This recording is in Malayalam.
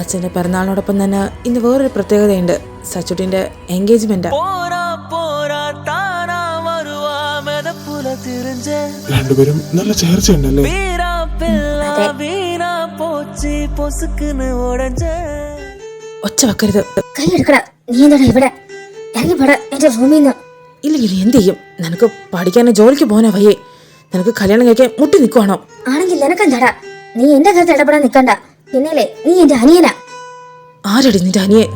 അച്ഛൻ്റെ പിറന്നാളിനോടൊപ്പം തന്നെ ഇന്ന് വേറൊരു പ്രത്യേകതയുണ്ട്. സച്ചുട്ടിന്റെ എൻഗേജ്മെന്റ്. രണ്ടുപേരും നല്ല ചേർച്ചയുണ്ടല്ലേ? ഒച്ച വെക്കരുത്. ഇല്ലെങ്കിൽ എന്ത് ചെയ്യും? നിനക്ക് പഠിക്കാനോ ജോലിക്ക് പോകാനോ വയ്യേ? നിനക്ക് കല്യാണം കഴിക്കാൻ മുട്ടി നിൽക്കുവാണോ? ആണെങ്കിൽ നിനക്കെന്താടാ? നീ എന്റെ കാര്യത്തിൽ ഇടപെടാൻ നിൽക്കണ്ട. പിന്നല്ലേ നീ എന്റെ അനിയനാ. ആരടി നിന്റെ അനിയൻ?